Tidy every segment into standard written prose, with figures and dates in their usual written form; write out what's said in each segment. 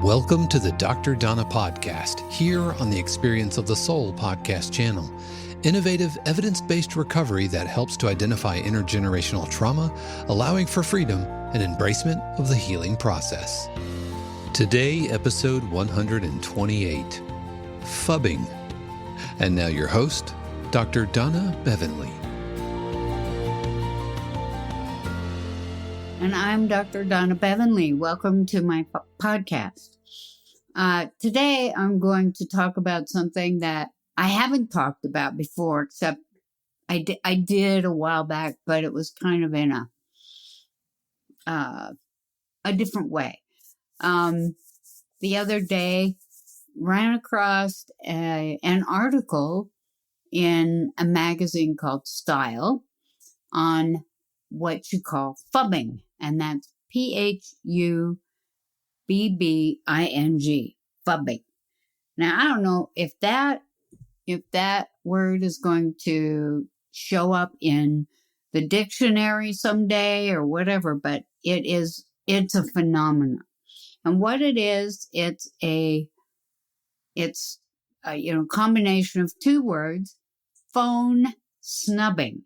Welcome to the Dr. Donna podcast, here on the Experience of the Soul podcast channel. Innovative, evidence-based recovery that helps to identify intergenerational trauma, allowing for freedom and embracement of the healing process. Today, episode 128, Phubbing. And now your host, Dr. Donna Bevan-Lee. And I'm Dr. Donna Bevan-Lee. Welcome to my podcast. Today, I'm going to talk about something that I haven't talked about before, except I did a while back, but it was kind of in a different way. The other day, ran across an article in a magazine called Style on what you call phubbing, and that's Phubbing, phubbing. Now, I don't know if that word is going to show up in the dictionary someday or whatever, but it's a phenomenon. And what it is, it's a combination of two words, phone snubbing.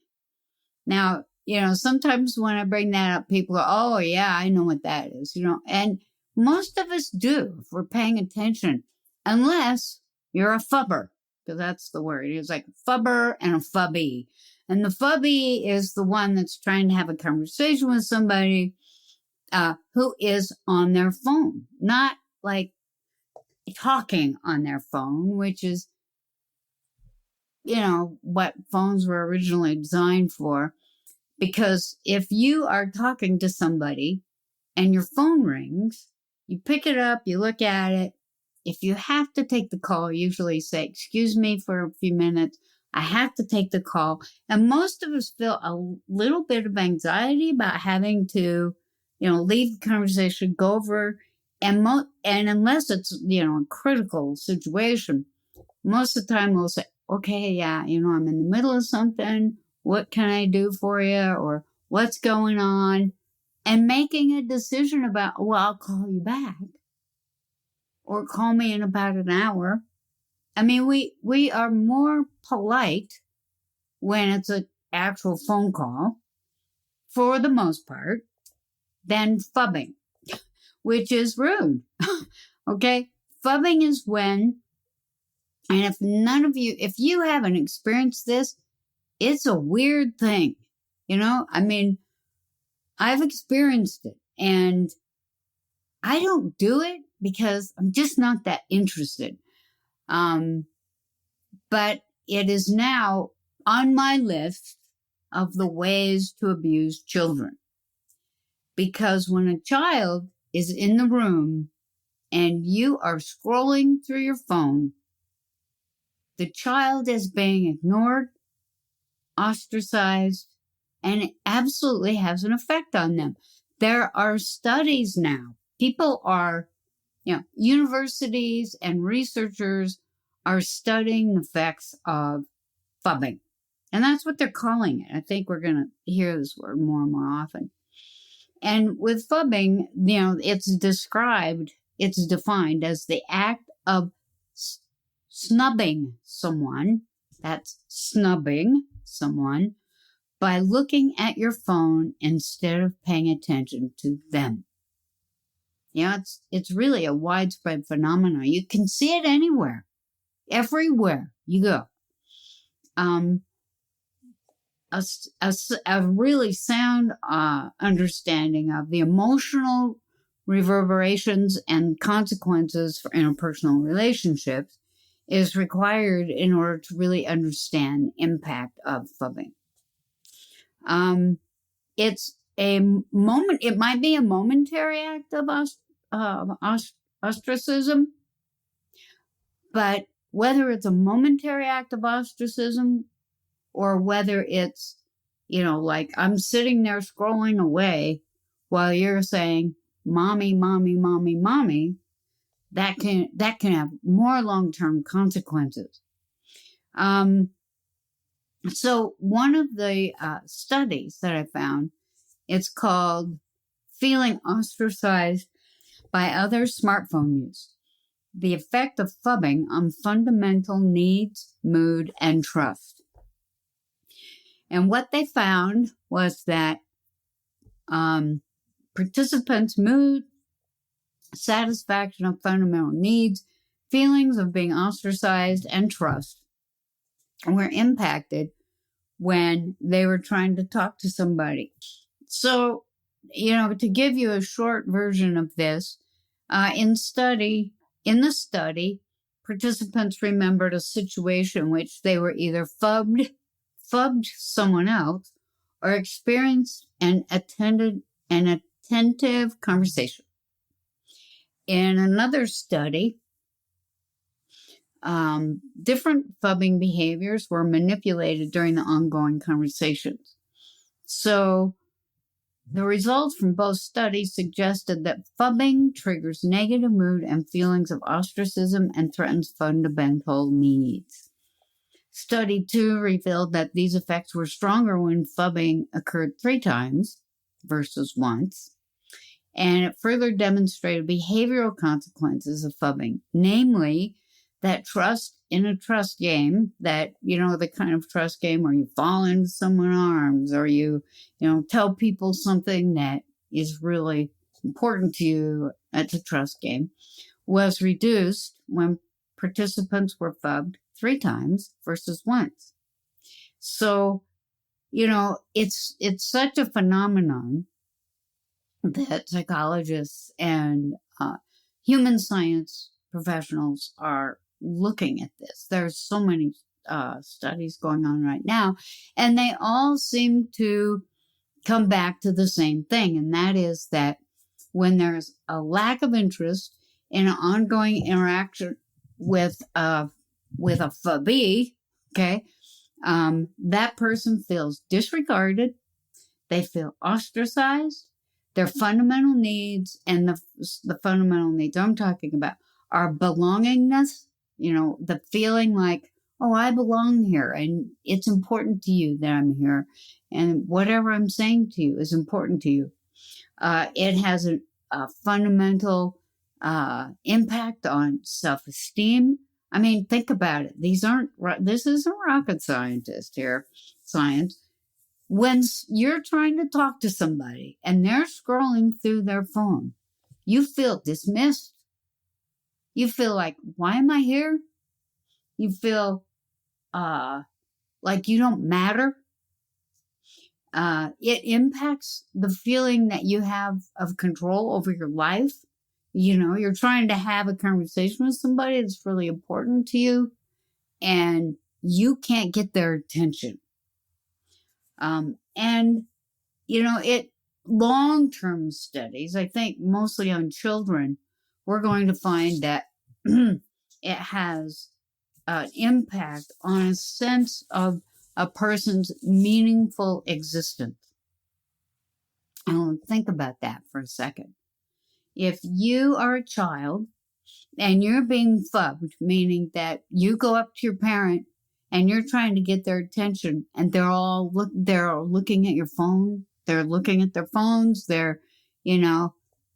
Now, sometimes when I bring that up, people go, oh, yeah, I know what that is, and most of us do if we're paying attention, unless you're a phubber, because that's the word. It's like a phubber and a phubby. And the phubby is the one that's trying to have a conversation with somebody who is on their phone, not like talking on their phone, which is, what phones were originally designed for. Because if you are talking to somebody and your phone rings, you pick it up, you look at it. If you have to take the call, usually say, excuse me for a few minutes, I have to take the call. And most of us feel a little bit of anxiety about having to, leave the conversation, go over, and unless it's, a critical situation, most of the time we'll say, okay, yeah, I'm in the middle of something. What can I do for you? Or what's going on? And making a decision about, I'll call you back. Or call me in about an hour. I mean, we are more polite when it's an actual phone call, for the most part, than phubbing, which is rude. Okay? Phubbing is when, and if you haven't experienced this, it's a weird thing, I've experienced it, and I don't do it because I'm just not that interested. But it is now on my list of the ways to abuse children. Because when a child is in the room and you are scrolling through your phone, the child is being ignored, ostracized, and it absolutely has an effect on them. There are studies now. People are, universities and researchers are studying the effects of phubbing. And that's what they're calling it. I think we're going to hear this word more and more often. And with phubbing, it's defined as the act of snubbing someone. That's snubbing someone by looking at your phone instead of paying attention to them. It's really a widespread phenomenon. You can see it anywhere, everywhere you go. A really sound understanding of the emotional reverberations and consequences for interpersonal relationships is required in order to really understand the impact of phubbing. It's a moment. It might be a momentary act of ostracism, but whether it's a momentary act of ostracism or whether it's, like I'm sitting there scrolling away while you're saying, mommy, mommy, mommy, mommy, that can have more long-term consequences. So one of the studies that I found, it's called Feeling Ostracized by other smartphone use. The effect of phubbing on fundamental needs, mood, and trust. And what they found was that participants' mood, satisfaction of fundamental needs, feelings of being ostracized, and trust were impacted when they were trying to talk to somebody. So, to give you a short version of this, in the study, participants remembered a situation in which they were either phubbed someone else, or experienced and attended an attentive conversation. In another study, different phubbing behaviors were manipulated during the ongoing conversations. So, the results from both studies suggested that phubbing triggers negative mood and feelings of ostracism and threatens fundamental needs. Study 2 revealed that these effects were stronger when phubbing occurred 3 times versus once, and it further demonstrated behavioral consequences of phubbing, namely that trust in a trust game, that, the kind of trust game where you fall into someone's arms, or you tell people something that is really important to you. It's a trust game, was reduced when participants were phubbed 3 times versus once. So, it's such a phenomenon that psychologists and human science professionals are looking at this. There's so many studies going on right now, and they all seem to come back to the same thing, and that is that when there's a lack of interest in an ongoing interaction with a phubbee, okay, that person feels disregarded, they feel ostracized, their fundamental needs, and the fundamental needs I'm talking about are belongingness, the feeling like, oh, I belong here, and it's important to you that I'm here, and whatever I'm saying to you is important to you. It has a fundamental impact on self-esteem. I mean, think about it. This isn't rocket science. When you're trying to talk to somebody and they're scrolling through their phone, you feel dismissed. You feel like, why am I here? You feel like you don't matter. It impacts the feeling that you have of control over your life. You're trying to have a conversation with somebody that's really important to you, and you can't get their attention. Long-term studies, I think mostly on children, we're going to find that it has an impact on a sense of a person's meaningful existence. Think about that for a second. If you are a child and you're being phubbed, meaning that you go up to your parent and you're trying to get their attention, and they're looking at your phone, they're looking at their phones, they're, in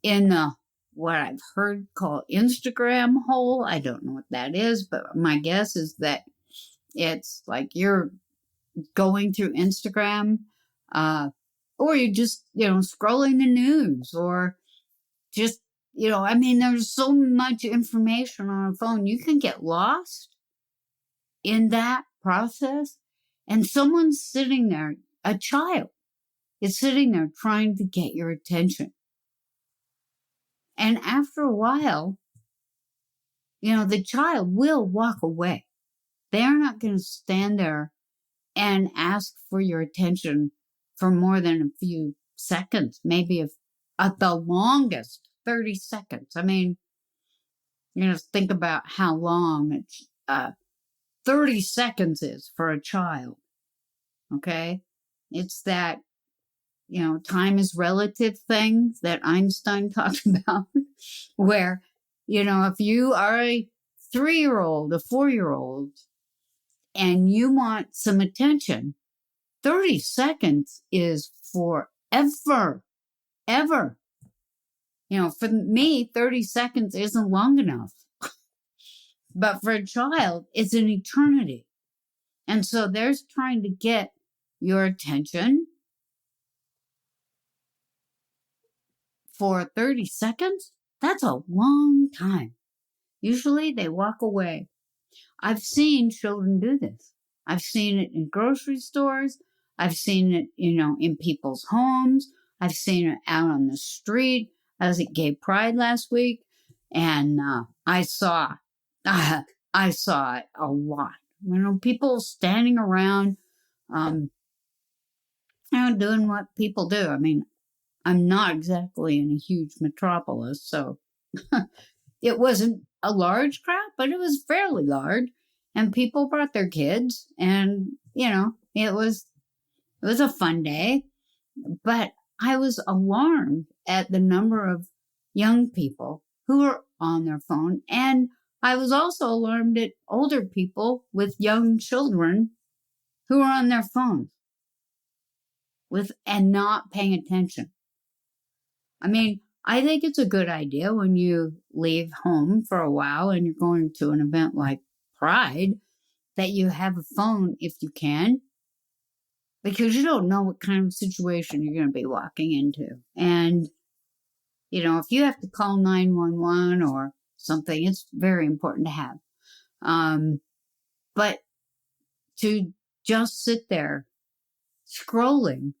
the, what I've heard called Instagram hole. I don't know what that is, but my guess is that it's like you're going through Instagram, or you're just, scrolling the news, or just, there's so much information on a phone. You can get lost in that process, and someone's sitting there, a child is sitting there trying to get your attention. And after a while, the child will walk away. They're not going to stand there and ask for your attention for more than a few seconds, maybe at the longest, 30 seconds. I mean, think about how long 30 seconds is for a child, okay? It's that, time is relative thing that Einstein talked about, where, if you are a 3-year-old, a 4-year-old, and you want some attention, 30 seconds is forever, ever. For me, 30 seconds isn't long enough. But for a child, it's an eternity. And so they're trying to get your attention for 30 seconds. That's a long time. Usually they walk away. I've seen children do this. I've seen it in grocery stores. I've seen it, in people's homes. I've seen it out on the street. I was at Gay Pride last week, and I saw it a lot. People standing around, doing what people do. I mean, I'm not exactly in a huge metropolis, so it wasn't a large crowd, but it was fairly large. And people brought their kids, and it was a fun day. But I was alarmed at the number of young people who were on their phone, and I was also alarmed at older people with young children who were on their phones and not paying attention. I mean, I think it's a good idea when you leave home for a while and you're going to an event like Pride that you have a phone if you can, because you don't know what kind of situation you're going to be walking into. And, if you have to call 911 or something, it's very important to have. But to just sit there scrolling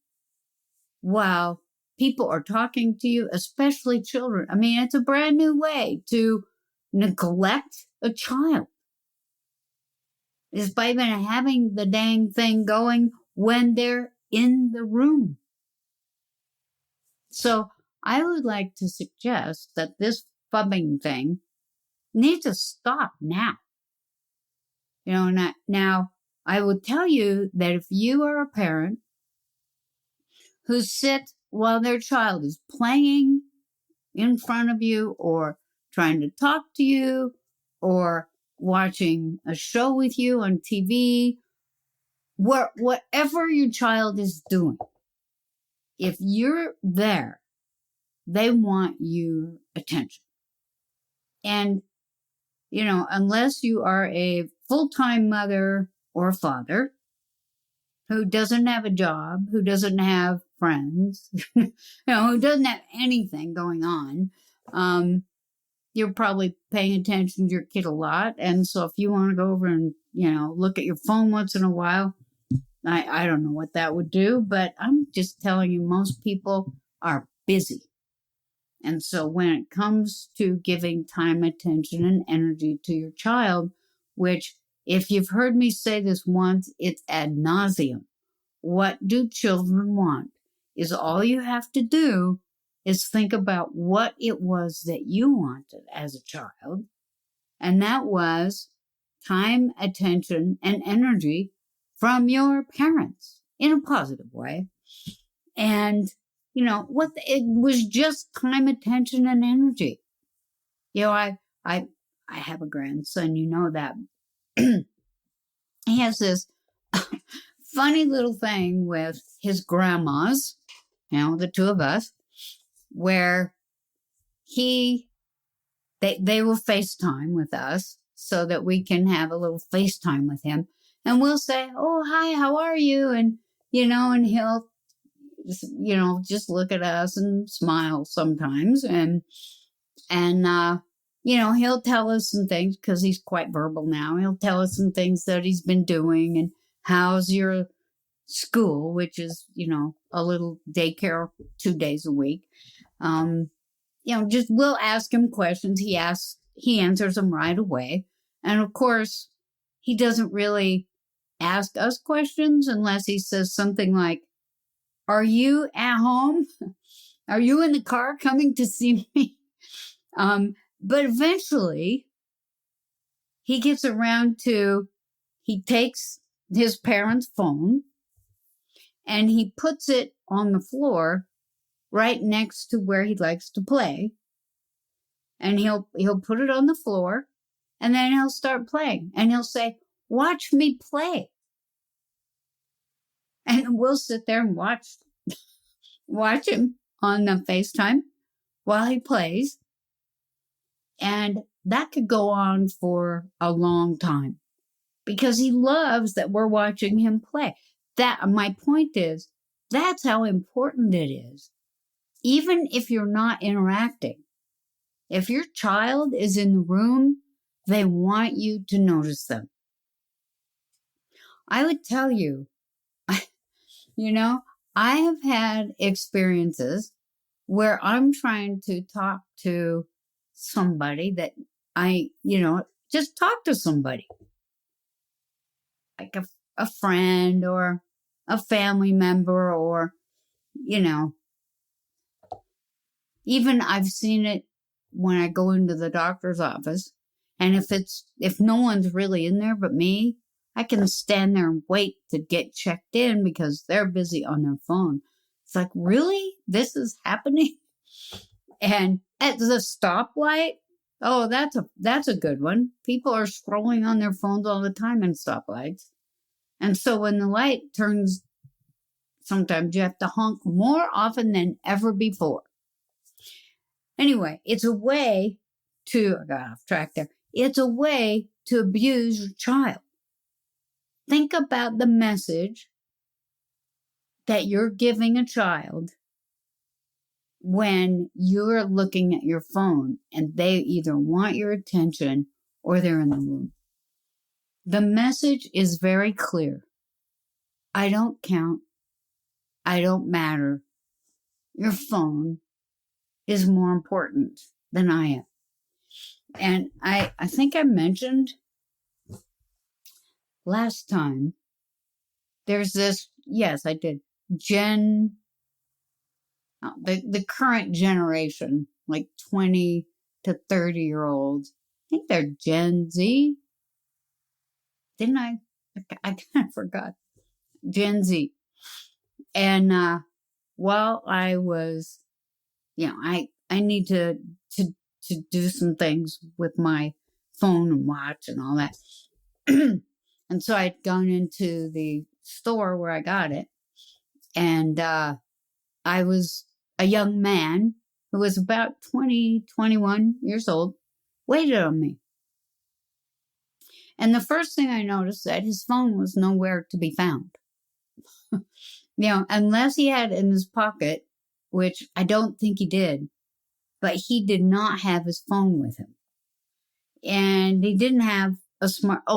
while people are talking to you, especially children. I mean, it's a brand new way to neglect a child. Is by even having the dang thing going when they're in the room. So I would like to suggest that this phubbing thing needs to stop now. Now I will tell you that if you are a parent who sits while their child is playing in front of you or trying to talk to you or watching a show with you on TV, whatever your child is doing, if you're there, they want your attention. And, unless you are a full-time mother or father who doesn't have a job, who doesn't have friends, who doesn't have anything going on, you're probably paying attention to your kid a lot. And so if you want to go over and, look at your phone once in a while, I don't know what that would do, but I'm just telling you, most people are busy. And so when it comes to giving time, attention, and energy to your child, which if you've heard me say this once, it's ad nauseum. What do children want? Is all you have to do is think about what it was that you wanted as a child. And that was time, attention, and energy from your parents in a positive way. And, it was just time, attention, and energy. I have a grandson, that. He has this funny little thing with his grandmas, the two of us, where they will FaceTime with us so that we can have a little FaceTime with him. And we'll say, "Oh, hi, how are you?" And, and he'll, just look at us and smile sometimes. And he'll tell us some things because he's quite verbal now. He'll tell us some things that he's been doing and how's your school, which is, a little daycare 2 days a week. Just we'll ask him questions. He answers them right away. And of course, he doesn't really ask us questions unless he says something like, "Are you at home? Are you in the car coming to see me?" But eventually, he gets around to, he takes his parents' phone and he puts it on the floor right next to where he likes to play. And he'll put it on the floor and then he'll start playing. And he'll say, "Watch me play." And we'll sit there and watch him on the FaceTime while he plays. And that could go on for a long time because he loves that we're watching him play. My point is, that's how important it is. Even if you're not interacting, if your child is in the room, they want you to notice them. I would tell you, I have had experiences where I'm trying to talk to somebody that just talk to somebody. Like a friend or a family member or, even I've seen it when I go into the doctor's office. And if no one's really in there but me, I can stand there and wait to get checked in because they're busy on their phone. It's like, really? This is happening? And at the stoplight, oh, that's a good one. People are scrolling on their phones all the time in stoplights. And so when the light turns, sometimes you have to honk more often than ever before. Anyway, it's a way I got off track there. It's a way to abuse your child. Think about the message that you're giving a child when you're looking at your phone and they either want your attention or they're in the room. The message is very clear. I don't count. I don't matter. Your phone is more important than I am. And I think I mentioned last time, there's this, yes, I did, the current generation, like 20 to 30-year-olds, I think they're Gen Z. Didn't I? I kind of forgot. Gen Z. And while I was, I need to do some things with my phone and watch and all that. And so I'd gone into the store where I got it. And I was a young man who was about 20, 21 years old, waited on me. And the first thing I noticed that his phone was nowhere to be found. Unless he had it in his pocket, which I don't think he did, but he did not have his phone with him. And he didn't have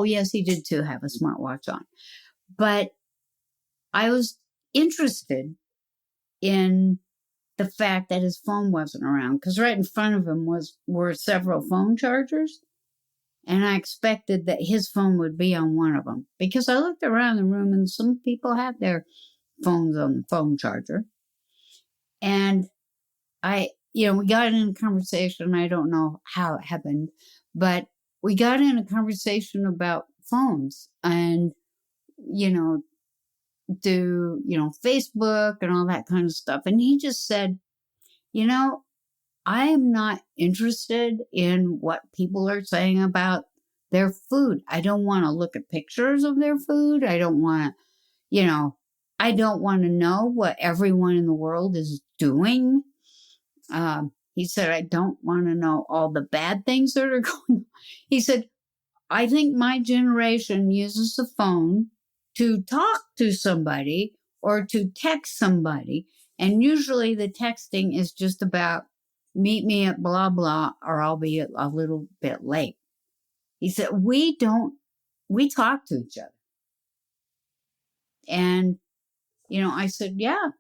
yes, he did too have a smartwatch on. But I was interested in the fact that his phone wasn't around because right in front of him were several phone chargers. And I expected that his phone would be on one of them because I looked around the room and some people had their phones on the phone charger. And we got in a conversation. I don't know how it happened, but we got in a conversation about phones and, Facebook and all that kind of stuff. And he just said, I am not interested in what people are saying about their food. I don't want to look at pictures of their food. I don't want to, I don't want to know what everyone in the world is doing. He said, I don't want to know all the bad things that are going on. He said, I think my generation uses the phone to talk to somebody or to text somebody. And usually the texting is just about meet me at blah, blah, or I'll be a little bit late. He said, we talk to each other. And, I said, yeah,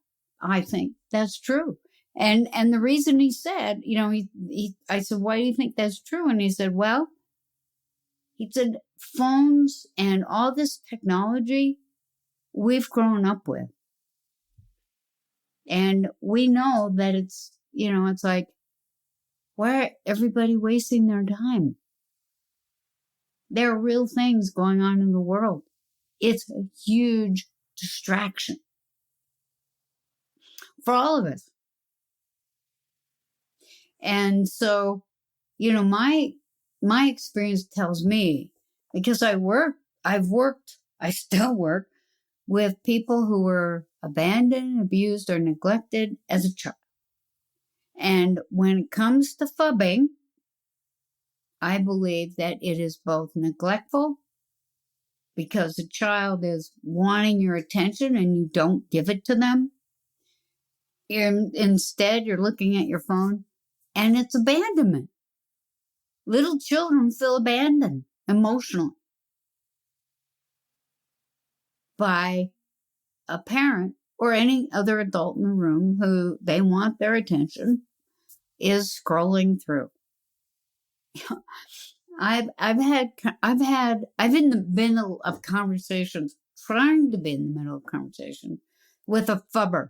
I think that's true. And the reason he said, I said, why do you think that's true? And he said, phones and all this technology we've grown up with. And we know that it's like, why are everybody wasting their time? There are real things going on in the world. It's a huge distraction for all of us. And so, my experience tells me, because I still work with people who were abandoned, abused, or neglected as a child. And when it comes to phubbing, I believe that it is both neglectful because the child is wanting your attention and you don't give it to them. Instead, you're looking at your phone, and it's abandonment. Little children feel abandoned emotionally by a parent or any other adult in the room who they want their attention is scrolling through. I've in the middle of conversations, trying to be in the middle of conversation with a phubber.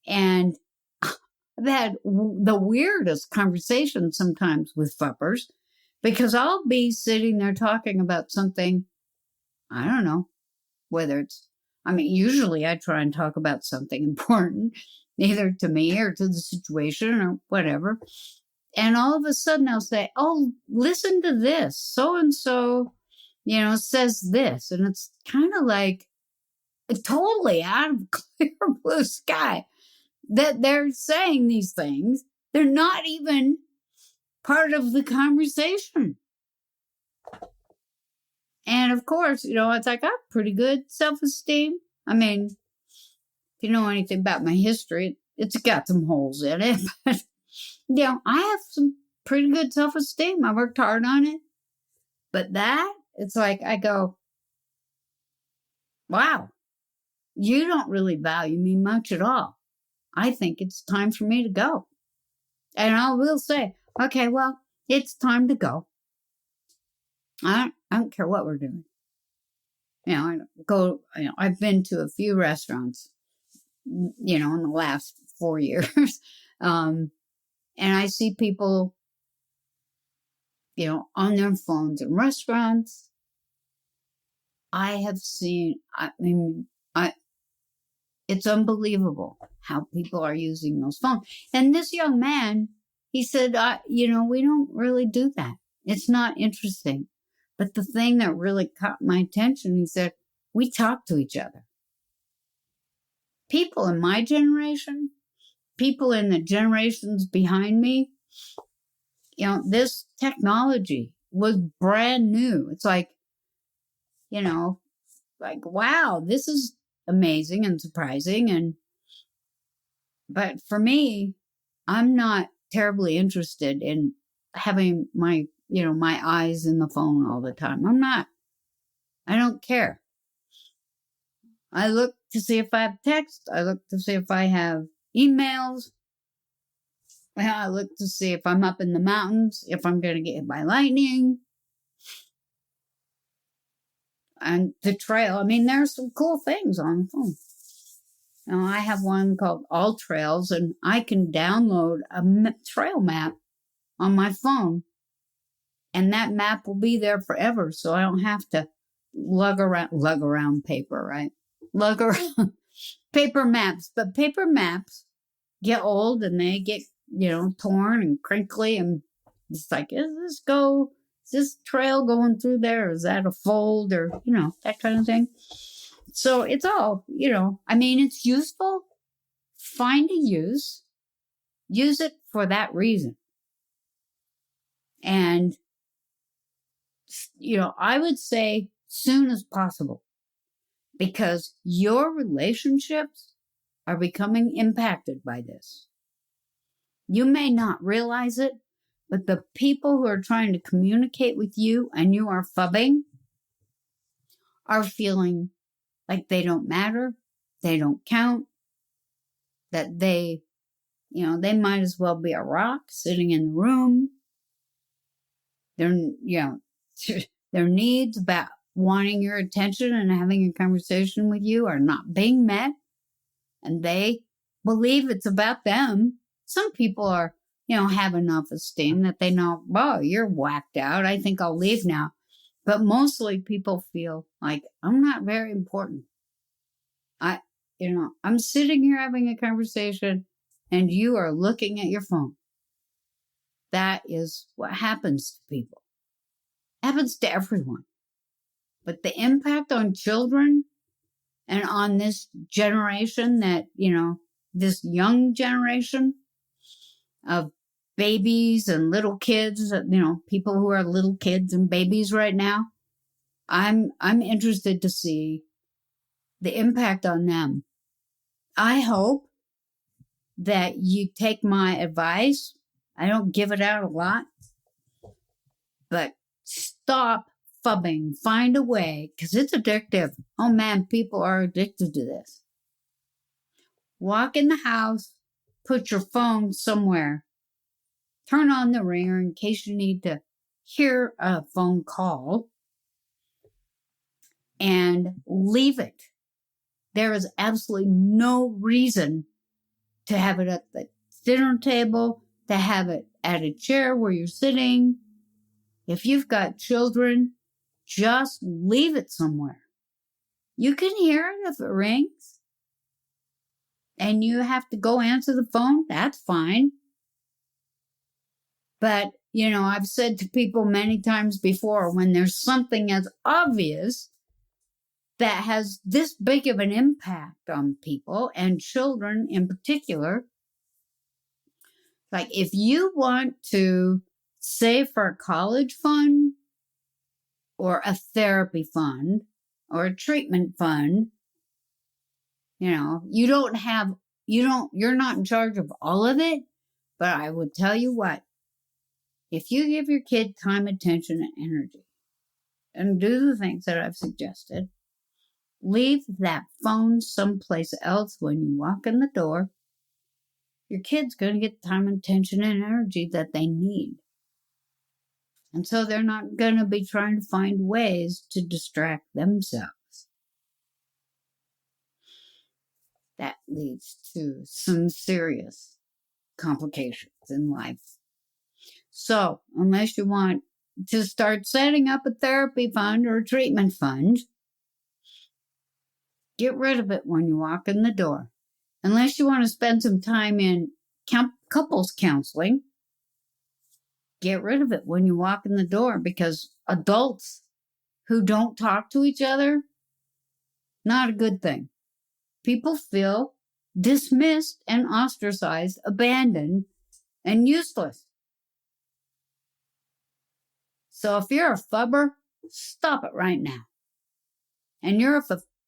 And I've had the weirdest conversations sometimes with phubbers because I'll be sitting there talking about something, I don't know, whether it's, usually I try and talk about something important, either to me or to the situation or whatever. And all of a sudden I'll say, oh, listen to this. So-and-so, says this. And it's kind of like totally out of clear blue sky that they're saying these things. They're not even part of the conversation. And of course, it's like I have pretty good self-esteem. If you know anything about my history, it's got some holes in it. But, I have some pretty good self-esteem. I worked hard on it. But it's like I go, wow, you don't really value me much at all. I think it's time for me to go. And I will say, okay, well, it's time to go. I don't care what we're doing. I've been to a few restaurants, in the last 4 years. And I see people, on their phones in restaurants. I have seen, it's unbelievable how people are using those phones. And this young man, he said, we don't really do that. It's not interesting. But the thing that really caught my attention, he said, we talk to each other. People in my generation, people in the generations behind me, this technology was brand new. It's like, wow, this is amazing and surprising. But for me, I'm not terribly interested in having my eyes in the phone all the time. I don't care. I look to see if I have text. I look to see if I have emails. I look to see if I'm up in the mountains, if I'm going to get hit by lightning. And the trail, there's some cool things on the phone. Now, I have one called All Trails, and I can download a trail map on my phone. And that map will be there forever, so I don't have to lug around paper, right? Lug around paper maps. But paper maps get old and they get, torn and crinkly. And it's like, is this trail going through there? Or is that a fold or, that kind of thing? So it's all, it's useful. Find a use. Use it for that reason. And I would say soon as possible, because your relationships are becoming impacted by this. You may not realize it, but the people who are trying to communicate with you and you are phubbing are feeling like they don't matter, they don't count, that they might as well be a rock sitting in the room. Their needs about wanting your attention and having a conversation with you are not being met, and they believe it's about them. Some people are, have enough esteem that they know, oh, you're whacked out. I think I'll leave now. But mostly people feel like I'm not very important. I'm sitting here having a conversation and you are looking at your phone. That is what happens to people. Happens to everyone. But the impact on children and on this generation that, this young generation, of babies and little kids, people who are little kids and babies right now. I'm interested to see the impact on them. I hope that you take my advice. I don't give it out a lot, but stop phubbing. Find a way, because it's addictive. Oh man, people are addicted to this. Walk in the house, put your phone somewhere. Turn on the ringer in case you need to hear a phone call, and leave it. There is absolutely no reason to have it at the dinner table, to have it at a chair where you're sitting. If you've got children, just leave it somewhere. You can hear it if it rings and you have to go answer the phone. That's fine. But, I've said to people many times before, when there's something as obvious that has this big of an impact on people and children in particular, like if you want to save for a college fund or a therapy fund or a treatment fund, you're not in charge of all of it, but I would tell you what, if you give your kid time, attention, and energy and do the things that I've suggested, leave that phone someplace else when you walk in the door, your kid's going to get the time, attention, and energy that they need. And so they're not going to be trying to find ways to distract themselves. That leads to some serious complications in life. So, unless you want to start setting up a therapy fund or a treatment fund, get rid of it when you walk in the door. Unless you want to spend some time in couples counseling, get rid of it when you walk in the door, because adults who don't talk to each other, not a good thing. People feel dismissed and ostracized, abandoned, and useless. So if you're a phubber, stop it right now. And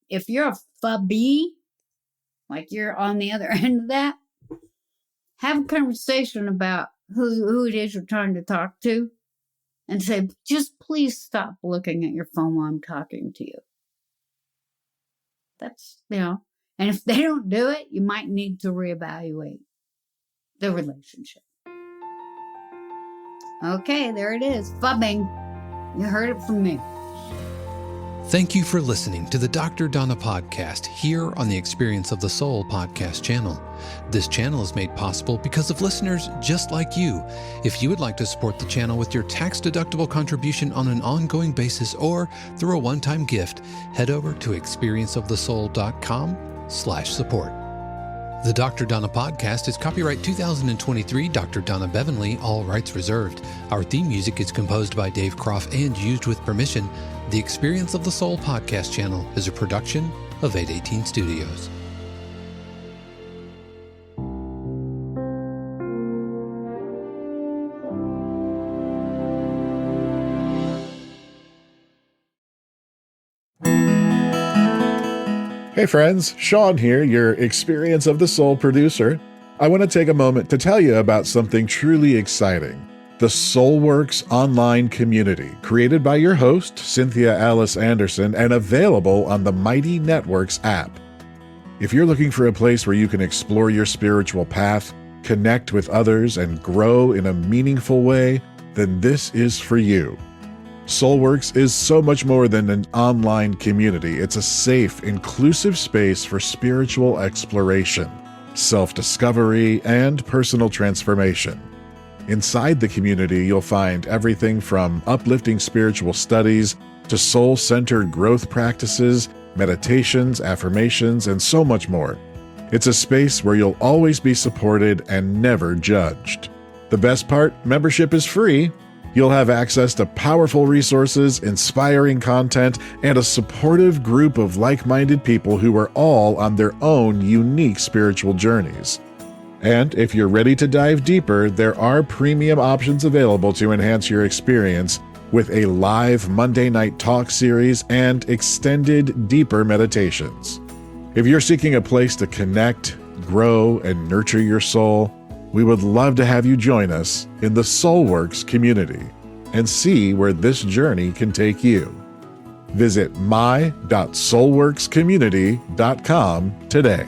if you're a phubby, like you're on the other end of that, have a conversation about who it is you're trying to talk to, and say, just please stop looking at your phone while I'm talking to you. That's, and if they don't do it, you might need to reevaluate the relationship. Okay, there it is. Phubbing. You heard it from me. Thank you for listening to the Dr. Donna podcast here on the Experience of the Soul podcast channel. This channel is made possible because of listeners just like you. If you would like to support the channel with your tax-deductible contribution on an ongoing basis or through a one-time gift, head over to experienceofthesoul.com/support. The Dr. Donna podcast is copyright 2023 Dr. Donna Bevan-Lee, all rights reserved. Our theme music is composed by Dave Croft and used with permission. The Experience of the Soul podcast channel is a production of 818 Studios. Hey friends, Sean here, your Experience of the Soul producer. I want to take a moment to tell you about something truly exciting. The SoulWorks online community, created by your host, Cynthia Alice Anderson, and available on the Mighty Networks app. If you're looking for a place where you can explore your spiritual path, connect with others, and grow in a meaningful way, then this is for you. SoulWorks is so much more than an online community. It's a safe, inclusive space for spiritual exploration, self-discovery, and personal transformation. Inside the community, you'll find everything from uplifting spiritual studies to soul-centered growth practices, meditations, affirmations, and so much more. It's a space where you'll always be supported and never judged. The best part, membership is free. You'll have access to powerful resources, inspiring content, and a supportive group of like-minded people who are all on their own unique spiritual journeys. And if you're ready to dive deeper, there are premium options available to enhance your experience with a live Monday night talk series and extended, deeper meditations. If you're seeking a place to connect, grow, and nurture your soul, we would love to have you join us in the SoulWorks community and see where this journey can take you. Visit my.soulworkscommunity.com today.